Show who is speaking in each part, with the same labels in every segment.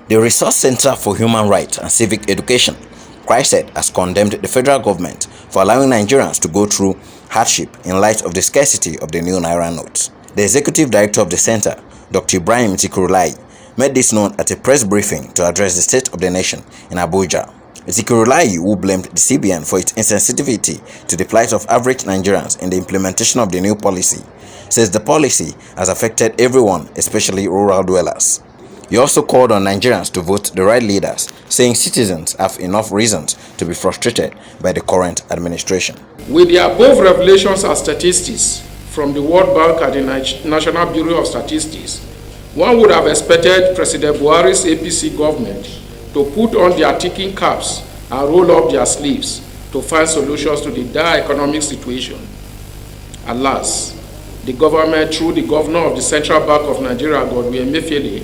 Speaker 1: The Resource Center for Human Rights and Civic Education, CHRICED, has condemned the federal government for allowing Nigerians to go through hardship in light of the scarcity of the new naira notes. The executive director of the center, Dr. Ibrahim Zikirullahi, made this known at a press briefing to address the state of the nation in Abuja. Zikirullahi, who blamed the CBN for its insensitivity to the plight of average Nigerians in the implementation of the new policy, says the policy has affected everyone, especially rural dwellers. He also called on Nigerians to vote the right leaders, saying citizens have enough reasons to be frustrated by the current administration.
Speaker 2: With the above revelations and statistics from the World Bank and the National Bureau of Statistics, one would have expected President Buhari's APC government to put on their thinking caps and roll up their sleeves to find solutions to the dire economic situation. Alas, the government, through the governor of the Central Bank of Nigeria, Godwin Emefiele,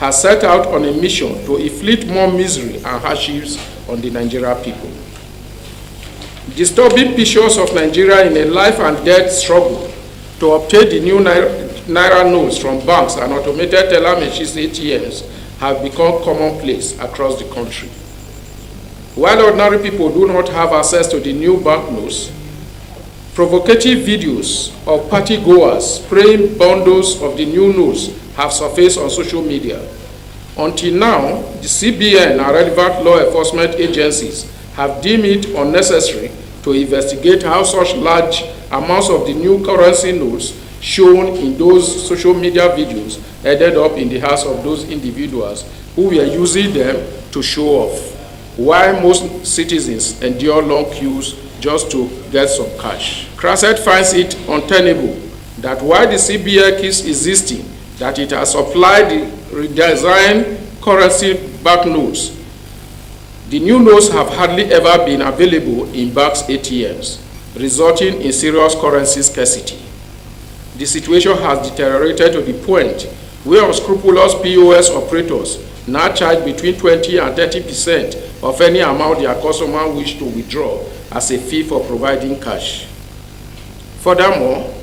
Speaker 2: has set out on a mission to inflict more misery and hardships on the Nigerian people. Disturbing pictures of Nigeria in a life and death struggle to obtain the new naira notes from banks and automated teller machines ATMs have become commonplace across the country. While ordinary people do not have access to the new banknotes, provocative videos of party-goers spraying bundles of the new notes have surfaced on social media. Until now, the CBN and relevant law enforcement agencies have deemed it unnecessary to investigate how such large amounts of the new currency notes shown in those social media videos ended up in the hands of those individuals who were using them to show off, while most citizens endure long queues just to get some cash. CHRICED finds it untenable that while the CBN keeps insisting that it has supplied the redesigned currency banknotes, the new notes have hardly ever been available in banks' ATMs, resulting in serious currency scarcity. The situation has deteriorated to the point where unscrupulous POS operators now charge between 20 and 30% of any amount their customer wish to withdraw as a fee for providing cash. Furthermore,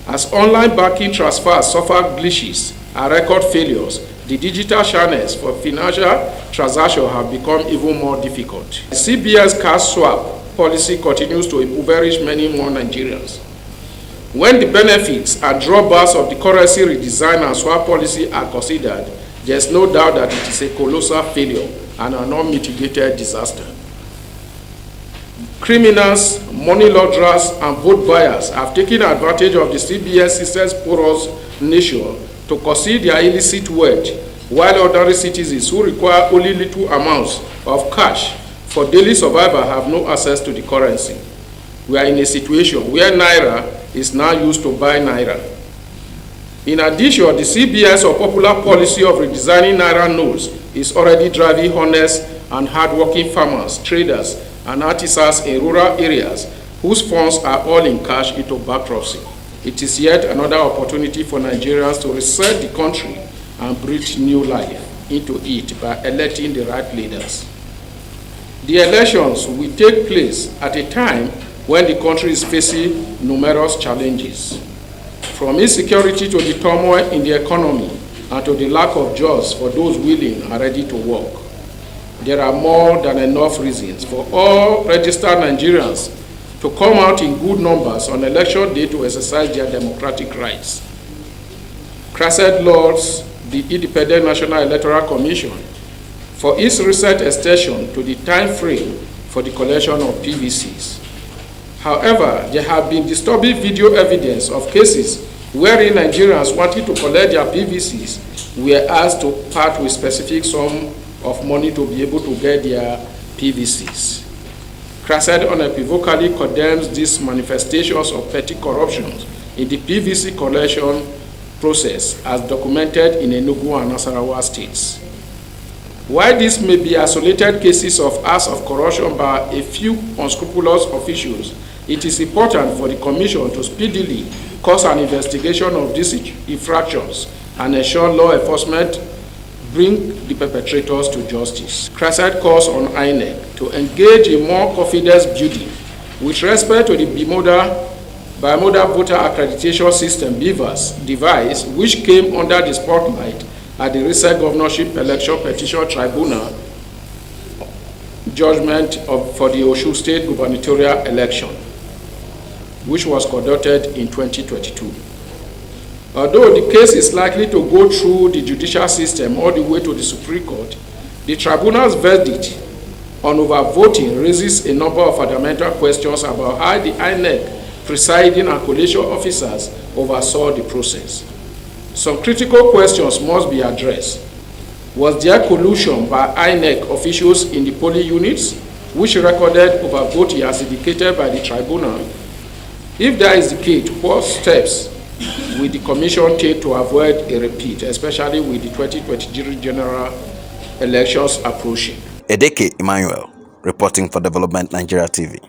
Speaker 2: as online banking transfers suffer glitches and record failures, the digital channels for financial transactions have become even more difficult. The CBN's cash swap policy continues to impoverish many more Nigerians. When the benefits and drawbacks of the currency redesign and swap policy are considered, there is no doubt that it is a colossal failure and an unmitigated disaster. Criminals, money launderers, and vote buyers have taken advantage of the CBN system's porous nature to conceal their illicit wealth, while ordinary citizens who require only little amounts of cash for daily survival have no access to the currency. We are in a situation where naira is now used to buy naira. In addition, the CBN's unpopular policy of redesigning naira notes is already driving honest and hardworking farmers, traders, and artisans in rural areas whose funds are all in cash into bankruptcy. It is yet another opportunity for Nigerians to reset the country and breathe new life into it by electing the right leaders. The elections will take place at a time when the country is facing numerous challenges, from insecurity to the turmoil in the economy and to the lack of jobs for those willing and ready to work. There are more than enough reasons for all registered Nigerians to come out in good numbers on election day to exercise their democratic rights. CHRICED lauds the Independent National Electoral Commission for its recent extension to the time frame for the collection of PVCs. However, there have been disturbing video evidence of cases wherein Nigerians wanting to collect their PVCs were asked to part with specific sum of money to be able to get their PVCs. CHRICED unequivocally condemns these manifestations of petty corruption in the PVC collection process as documented in Enugu and Nasarawa states. While these may be isolated cases of acts of corruption by a few unscrupulous officials, it is important for the Commission to speedily cause an investigation of these infractions and ensure law enforcement bring the perpetrators to justice. CHRICED calls on INEC to engage in more confidence building with respect to the bimodal voter accreditation system device, which came under the spotlight at the recent governorship election petition tribunal judgment for the Osun State gubernatorial election, which was conducted in 2022. Although the case is likely to go through the judicial system all the way to the Supreme Court, the tribunal's verdict on overvoting raises a number of fundamental questions about how the INEC presiding and collation officers oversaw the process. Some critical questions must be addressed. Was there collusion by INEC officials in the polling units, which recorded overvoting as indicated by the tribunal? If that is the case, what steps will the Commission take to avoid a repeat, especially with the 2023 general elections approaching?
Speaker 1: Edeke Emmanuel, reporting for Development Nigeria TV.